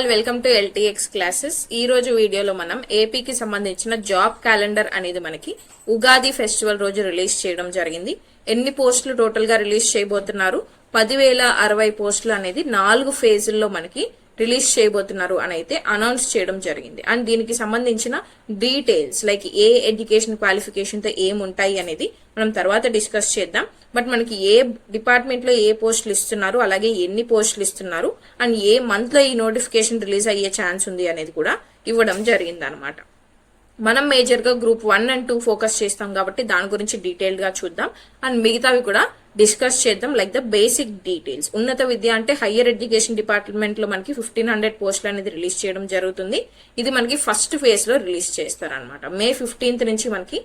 All welcome to LTX classes. ఈ రోజు వీడియోలో మనం ఏపీకి సంబంధించిన జాబ్ క్యాలెండర్ అనేది మనకి ఉగాది ఫెస్టివల్ రోజు రిలీజ్ చేయడం జరిగింది. ఎన్ని పోస్టులు టోటల్ గా రిలీజ్ చేయబోతున్నారు, 10,060 పోస్టులు అనేది 4 ఫేజుల్లో మనకి రిలీజ్ చేయబోతున్నారు అని అయితే అనౌన్స్ చేయడం జరిగింది. అండ్ దీనికి సంబంధించిన డీటెయిల్స్ లైక్ ఏ ఎడ్యుకేషన్ క్వాలిఫికేషన్ తో ఏముంటాయి అనేది మనం తర్వాత డిస్కస్ చేద్దాం. బట్ మనకి ఏ డిపార్ట్మెంట్ లో ఏ పోస్టులు ఇస్తున్నారు, అలాగే ఎన్ని పోస్టులు ఇస్తున్నారు, అండ్ ఏ మంత్ లో ఈ నోటిఫికేషన్ రిలీజ్ అయ్యే ఛాన్స్ ఉంది అనేది కూడా ఇవ్వడం జరిగింది అనమాట. మనం మేజర్ గా గ్రూప్ 1 and 2 ఫోకస్ చేస్తాం కాబట్టి దాని గురించి డీటెయిల్డ్ గా చూద్దాం. అండ్ మిగతావి కూడా డిస్కస్ చేద్దాం లైక్ ద బేసిక్ డీటెయిల్స్. ఉన్నత విద్య అంటే హయ్యర్ ఎడ్యుకేషన్ డిపార్ట్మెంట్ లో మనకి 1500 పోస్టులు అనేది రిలీజ్ చేయడం జరుగుతుంది. ఇది మనకి ఫస్ట్ ఫేజ్ లో రిలీజ్ చేస్తారనమాట. May 15th నుంచి మనకి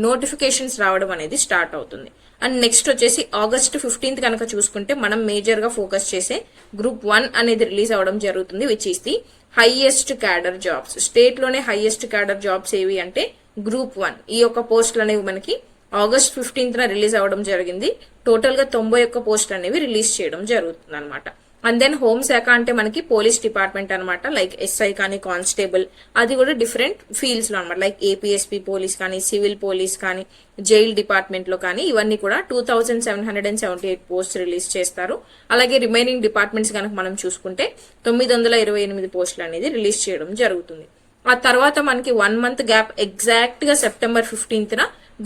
నోటిఫికేషన్స్ రావడం అనేది స్టార్ట్ అవుతుంది. అండ్ నెక్స్ట్ వచ్చేసి August 15th కనుక చూసుకుంటే మనం మేజర్ గా ఫోకస్ చేసే గ్రూప్ 1 అనేది రిలీజ్ అవడం జరుగుతుంది, which is the highest cadre jobs. State లోనే హైయెస్ట్ క్యాడర్ జాబ్స్ ఏవి అంటే గ్రూప్ 1. ఈ యొక్క పోస్టులు అనేవి మనకి August 15th రిలీజ్ అవ్వడం జరిగింది. టోటల్ గా 91 పోస్టులు అనేవి రిలీజ్ చేయడం జరుగుతుంది అనమాట. అండ్ దెన్ హోమ్ శాఖ అంటే మనకి పోలీస్ డిపార్ట్మెంట్ అనమాట, లైక్ ఎస్ఐ కానీ కానిస్టేబుల్, అది కూడా డిఫరెంట్ ఫీల్డ్స్ లో అనమాట, లైక్ ఏపీఎస్పీ పోలీస్ కానీ సివిల్ పోలీస్ కానీ జైల్ డిపార్ట్మెంట్ లో కానీ ఇవన్నీ కూడా 2778 పోస్ట్ రిలీజ్ చేస్తారు. అలాగే రిమైనింగ్ డిపార్ట్మెంట్స్ కనుక మనం చూసుకుంటే 928 పోస్టులు అనేది రిలీజ్ చేయడం జరుగుతుంది. ఆ తర్వాత మనకి 1 month గ్యాప్ ఎగ్జాక్ట్ గా September 15th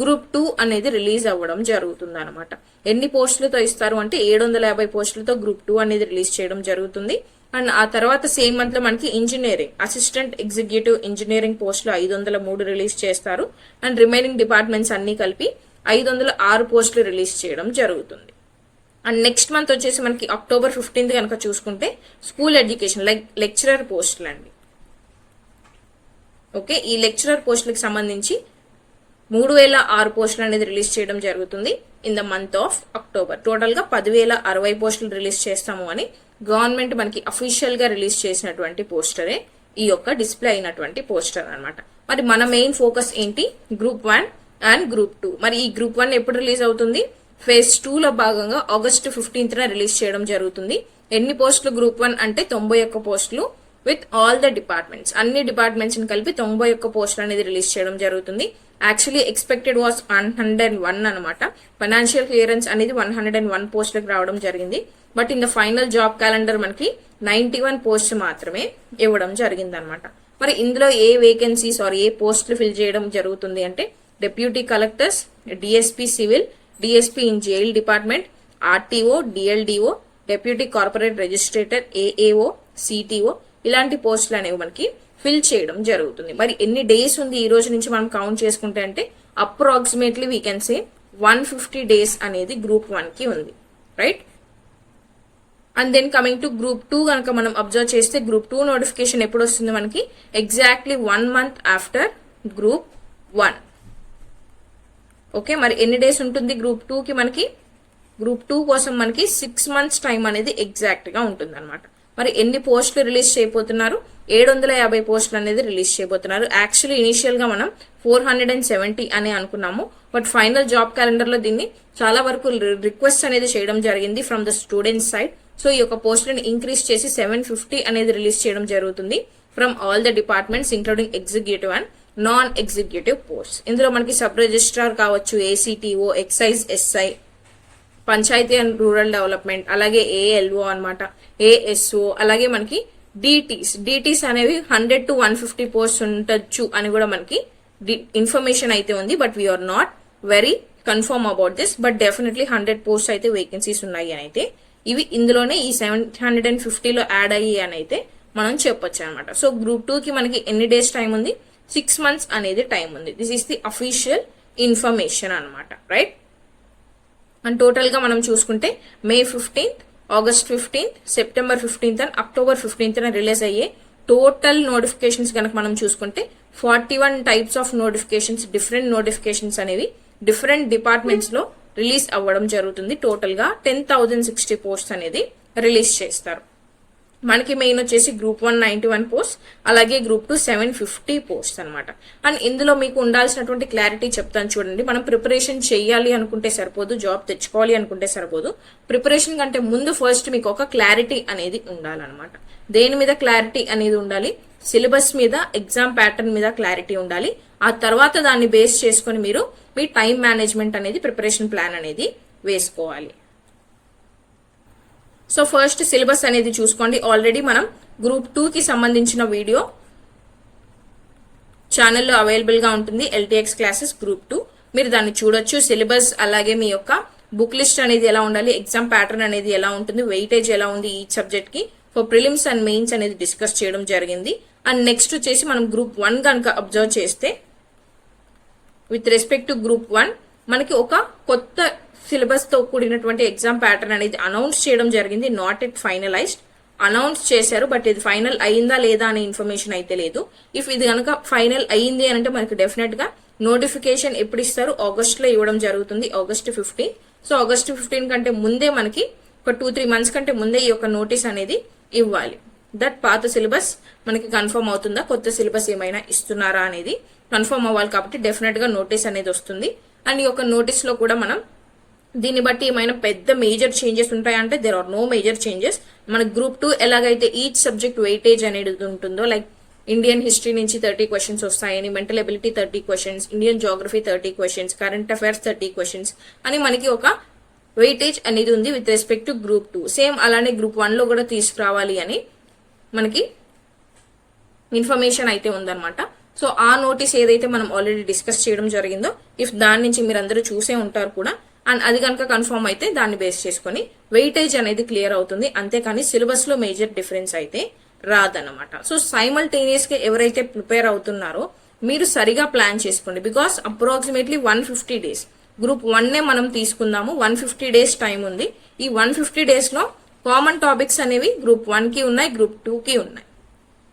గ్రూప్ 2 అనేది రిలీజ్ అవ్వడం జరుగుతుంది అనమాట. ఎన్ని పోస్టులతో ఇస్తారు అంటే 750 పోస్టులతో గ్రూప్ 2 అనేది రిలీజ్ చేయడం జరుగుతుంది. అండ్ ఆ తర్వాత సేమ్ మంత్ లో మనకి ఇంజనీరింగ్ అసిస్టెంట్ ఎగ్జిక్యూటివ్ ఇంజనీరింగ్ పోస్టులు 503 రిలీజ్ చేస్తారు. అండ్ రిమైనింగ్ డిపార్ట్మెంట్స్ అన్ని కలిపి 506 పోస్టులు రిలీజ్ చేయడం జరుగుతుంది. అండ్ నెక్స్ట్ మంత్ వచ్చేసి మనకి October 15th కనుక చూసుకుంటే స్కూల్ ఎడ్యుకేషన్ లైక్ లెక్చరర్ పోస్టులు అండి. ఓకే, ఈ లెక్చరర్ పోస్టులకు సంబంధించి 3006 పోస్టులు అనేది రిలీజ్ చేయడం జరుగుతుంది in the month of October. Total గా 10,060 పోస్టులు రిలీజ్ చేస్తాము అని గవర్నమెంట్ మనకి అఫీషియల్ గా రిలీజ్ చేసినటువంటి పోస్టరే ఈ యొక్క డిస్ప్లే అయినటువంటి పోస్టర్ అనమాట. మరి మన మెయిన్ ఫోకస్ ఏంటి, గ్రూప్ 1 అండ్ గ్రూప్ 2. మరి ఈ గ్రూప్ 1 ఎప్పుడు రిలీజ్ అవుతుంది, ఫేజ్ 2 లో భాగంగా August 15th రిలీజ్ చేయడం జరుగుతుంది. ఎన్ని పోస్టులు గ్రూప్ 1 అంటే 91 పోస్టులు విత్ ఆల్ ద డిపార్ట్మెంట్స్, అన్ని డిపార్ట్మెంట్స్ ని కలిపి 91 పోస్టులు అనేది రిలీజ్ చేయడం జరుగుతుంది. యాక్చువల్లీ ఎక్స్పెక్టెడ్ వాస్ 101 అనమాట. ఫైనాన్షియల్ క్లియరెన్స్ అనేది 101 పోస్టులకు రావడం జరిగింది. But in the final job calendar మనకి 91 పోస్ట్ మాత్రమే ఇవ్వడం జరిగింది అనమాట. మరి ఇందులో ఏ వేకెన్సీస్ ఆర్ ఏ పోస్టులు ఫిల్ చేయడం జరుగుతుంది అంటే deputy collectors, DSP civil, DSP in jail department, RTO, DLDO, deputy corporate registrar, AAO, CTO, ఇలాంటి పోస్టులు అనేవి మనకి ఫిల్ చేయడం జరుగుతుంది. మరి ఎన్ని డేస్ ఉంది ఈ రోజు నుంచి మనం కౌంట్ చేసుకుంటే అంటే approximately we can say 150 days అనేది గ్రూప్ 1 కి ఉంది, right. And then coming to group 2 కనుక మనం అబ్జర్వ్ చేస్తే గ్రూప్ 2 నోటిఫికేషన్ ఎప్పుడు వస్తుంది మనకి, exactly 1 month after group 1. Okay, మరి ఎన్ని డేస్ ఉంటుంది గ్రూప్ 2 కి మనకి, గ్రూప్ 2 కోసం మనకి 6 months టైం అనేది ఎగ్జాక్ట్ గా ఉంటుంది అనమాట. మరి ఎన్ని పోస్టులు రిలీజ్ చేయబోతున్నారు, 750 పోస్టులు అనేది రిలీజ్ చేయబోతున్నారు. యాక్చువల్లీ ఇనిషియల్ గా మనం 470 అని అనుకున్నాము, బట్ ఫైనల్ జాబ్ క్యాలెండర్ లో దీన్ని చాలా వరకు రిక్వెస్ట్ అనేది చేయడం జరిగింది from the students side. So ఈ యొక్క పోస్టులను ఇంక్రీజ్ చేసి 750 అనేది రిలీజ్ చేయడం జరుగుతుంది from all the departments including executive and non executive post. ఇందులో మనకి సబ్ రిజిస్ట్రార్ కావచ్చు, ACTO, excise SI, Panchayati and rural development, అలాగే ఏఎల్ఓ అనమాట, ఏఎస్ఓ, అలాగే మనకి డిటీస్ అనేవి 100 to 150 పోస్ట్ ఉండొచ్చు అని కూడా మనకి ఇన్ఫర్మేషన్ అయితే ఉంది. But we are not very confirm about this, but definitely 100 post అయితే వేకెన్సీస్ ఉన్నాయి అని అయితే ఇవి ఇందులోనే ఈ 750 లో యాడ్ అయ్యి అని అయితే మనం చెప్పొచ్చు అనమాట. సో గ్రూప్ 2 కి మనకి ఎన్ని డేస్ టైం ఉంది, 6 months అనేది టైం ఉంది. This is the official information అనమాట, రైట్. అండ్ టోటల్ గా మనం చూసుకుంటే May 15th, August 15th, September 15th and October 15th release అయ్యే టోటల్ నోటిఫికేషన్స్ కనుక మనం చూసుకుంటే 41 types of notifications, different notifications అనేవి డిఫరెంట్ డిపార్ట్మెంట్స్ లో రిలీజ్ అవ్వడం జరుగుతుంది. టోటల్ గా 10,060 పోస్ట్స్ అనేది రిలీజ్ చేస్తారు. మనకి మెయిన్ వచ్చేసి గ్రూప్ 1 91 పోస్ట్, అలాగే గ్రూప్ 2 750 పోస్ట్ అనమాట. అండ్ ఇందులో మీకు ఉండాల్సినటువంటి క్లారిటీ చెప్తాను చూడండి. మనం ప్రిపరేషన్ చేయాలి అనుకుంటే సరిపోదు, జాబ్ తెచ్చుకోవాలి అనుకుంటే సరిపోదు. ప్రిపరేషన్ కంటే ముందు ఫస్ట్ మీకు ఒక క్లారిటీ అనేది ఉండాలన్నమాట. దేని మీద క్లారిటీ అనేది ఉండాలి? సిలబస్ మీద, ఎగ్జామ్ ప్యాటర్న్ మీద క్లారిటీ ఉండాలి. ఆ తర్వాత దాన్ని బేస్ చేసుకొని మీరు మీ టైం మేనేజ్మెంట్ అనేది, ప్రిపరేషన్ ప్లాన్ అనేది వేసుకోవాలి. సో ఫస్ట్ సిలబస్ అనేది చూసుకోండి. ఆల్రెడీ మనం గ్రూప్ 2 కి సంబంధించిన వీడియో ఛానల్లో అవైలబుల్ గా ఉంటుంది, ఎల్టీఎక్స్ క్లాసెస్ గ్రూప్ 2. మీరు దాన్ని చూడొచ్చు. సిలబస్ అలాగే మీ యొక్క బుక్ లిస్ట్ అనేది ఎలా ఉండాలి, ఎగ్జామ్ ప్యాటర్న్ అనేది ఎలా ఉంటుంది, వెయిటేజ్ ఎలా ఉంది ఈ సబ్జెక్ట్ కి, ఫర్ ప్రిలిమ్స్ అండ్ మెయిన్స్ అనేది డిస్కస్ చేయడం జరిగింది. అండ్ నెక్స్ట్ వచ్చేసి మనం గ్రూప్ 1 కనుక అబ్జర్వ్ చేస్తే, విత్ రెస్పెక్ట్ టు గ్రూప్ 1 మనకి ఒక కొత్త సిలబస్ తో కూడినటువంటి ఎగ్జామ్ ప్యాటర్న్ అనేది అనౌన్స్ చేయడం జరిగింది. నాట్ ఎట్ ఫైనలైజ్డ్, అనౌన్స్ చేశారు, బట్ ఇది ఫైనల్ అయిందా లేదా అనే ఇన్ఫర్మేషన్ అయితే లేదు. ఇఫ్ ఇది కనుక ఫైనల్ అయింది అని అంటే మనకి డెఫినెట్ గా నోటిఫికేషన్ ఎప్పుడు ఇస్తారు? ఆగస్ట్ లో ఇవ్వడం జరుగుతుంది, August 15. సో August 15 కంటే ముందే మనకి ఒక 2-3 మంత్స్ కంటే ముందే ఈ యొక్క నోటీస్ అనేది ఇవ్వాలి. దట్ పాత సిలబస్ మనకి కన్ఫర్మ్ అవుతుందా, కొత్త సిలబస్ ఏమైనా ఇస్తున్నారా అనేది కన్ఫర్మ్ అవ్వాలి. కాబట్టి డెఫినెట్ గా నోటీస్ అనేది వస్తుంది. అండ్ ఈ యొక్క నోటీస్ లో కూడా మనం దీన్ని బట్టి ఏమైనా పెద్ద మేజర్ చేంజెస్ ఉంటాయంటే there are no major changes. మన గ్రూప్ 2 ఎలాగైతే ఈచ్ సబ్జెక్ట్ వెయిటేజ్ అనేది ఉంటుందో, లైక్ ఇండియన్ హిస్టరీ నుంచి 30 క్వశ్చన్స్ వస్తాయని, mental ability 30 questions, Indian geography 30 questions, current affairs 30 questions అని మనకి ఒక వెయిటేజ్ అనేది ఉంది with respect to group 2. Same అలానే గ్రూప్ 1 లో కూడా తీసుకురావాలి అని మనకి ఇన్ఫర్మేషన్ అయితే ఉందన్నమాట. సో ఆ నోటీస్ ఏదైతే మనం ఆల్రెడీ డిస్కస్ చేయడం జరిగిందో, ఇఫ్ దాని నుంచి మీరు అందరూ చూసే ఉంటారు కూడా, అండ్ అది కనుక కన్ఫర్మ్ అయితే దాన్ని బేస్ చేసుకొని వెయిటేజ్ అనేది క్లియర్ అవుతుంది. అంతేకాని సిలబస్ లో మేజర్ డిఫరెన్స్ అయితే రాదన్నమాట. సో సైమల్టేనియస్ గా ఎవరైతే ప్రిపేర్ అవుతున్నారో మీరు సరిగా ప్లాన్ చేసుకోండి. బికాస్ అప్రాక్సిమేట్లీ 150 డేస్ గ్రూప్ 1 మనం తీసుకుందాము. 150 డేస్ టైం ఉంది. ఈ 150 డేస్ లో కామన్ టాపిక్స్ అనేవి గ్రూప్ 1 కి ఉన్నాయి, గ్రూప్ 2 కి ఉన్నాయి.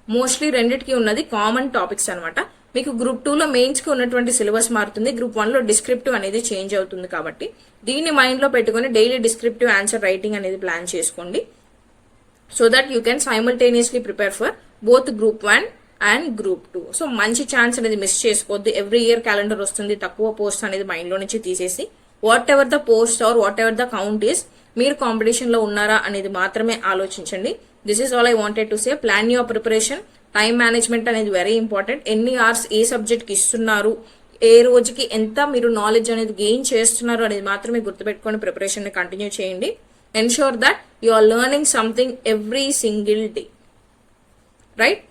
మోస్ట్లీ రెండిటికి ఉన్నది కామన్ టాపిక్స్ అనమాట. మీకు గ్రూప్ 2 లో మెయిన్స్ కి ఉన్నటువంటి సిలబస్ మారుతుంది, గ్రూప్ 1 లో డిస్క్రిప్టివ్ అనేది చేంజ్ అవుతుంది. కాబట్టి దీన్ని మైండ్ లో పెట్టుకుని డైలీ డిస్క్రిప్టివ్ ఆన్సర్ రైటింగ్ అనేది ప్లాన్ చేసుకోండి. So that you can simultaneously prepare for both group 1 and group 2. సో మంచి ఛాన్స్ అనేది మిస్ చేసుకోవద్దు. ఎవ్రీ ఇయర్ క్యాలెండర్ వస్తుంది, తక్కువ పోస్ట్ అనేది మైండ్ లో నుంచి తీసేసి whatever the post are whatever the count is, మీరు కాంపిటీషన్ లో ఉన్నారా అనేది మాత్రమే ఆలోచించండి. This is all I wanted to say. Plan your preparation. Time management అనేది వెరీ ఇంపార్టెంట్. ఎన్ని అవర్స్ ఏ సబ్జెక్ట్ కి ఇస్తున్నారు, ఏ రోజుకి ఎంత మీరు నాలెడ్జ్ అనేది గెయిన్ చేస్తున్నారు అనేది మాత్రమే గుర్తుపెట్టుకొని ప్రిపరేషన్ ని కంటిన్యూ చేయండి. Ensure that you are learning something every single day, right?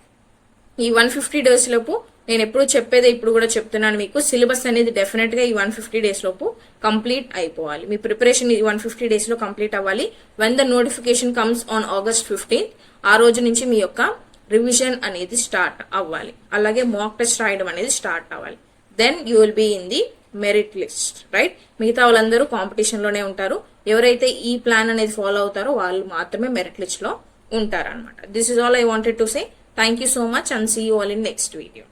ఈ 150 డేస్ లోపు నేను ఎప్పుడు చెప్పేదే ఇప్పుడు కూడా చెప్తున్నాను మీకు, సిలబస్ అనేది డెఫినెట్ గా ఈ 150 డేస్ లోపు కంప్లీట్ అయిపోవాలి. మీ ప్రిపరేషన్ ఈ 150 డేస్ లో కంప్లీట్ అవ్వాలి. When the notification comes on August 15, ఆ రోజు నుంచి మీ యొక్క రివిజన్ అనేది స్టార్ట్ అవ్వాలి. అలాగే మాక్ టెస్ట్ రాయడం అనేది స్టార్ట్ అవ్వాలి. Then you will be in the merit list, right? మిగతా వాళ్ళందరూ కాంపిటీషన్ లోనే ఉంటారు. ఎవరైతే ఈ ప్లాన్ అనేది ఫాలో అవుతారో వాళ్ళు మాత్రమే మెరిట్ లిస్ట్ లో ఉంటారన్నమాట. This is all I wanted to say. Thank you so much and see you all in next video.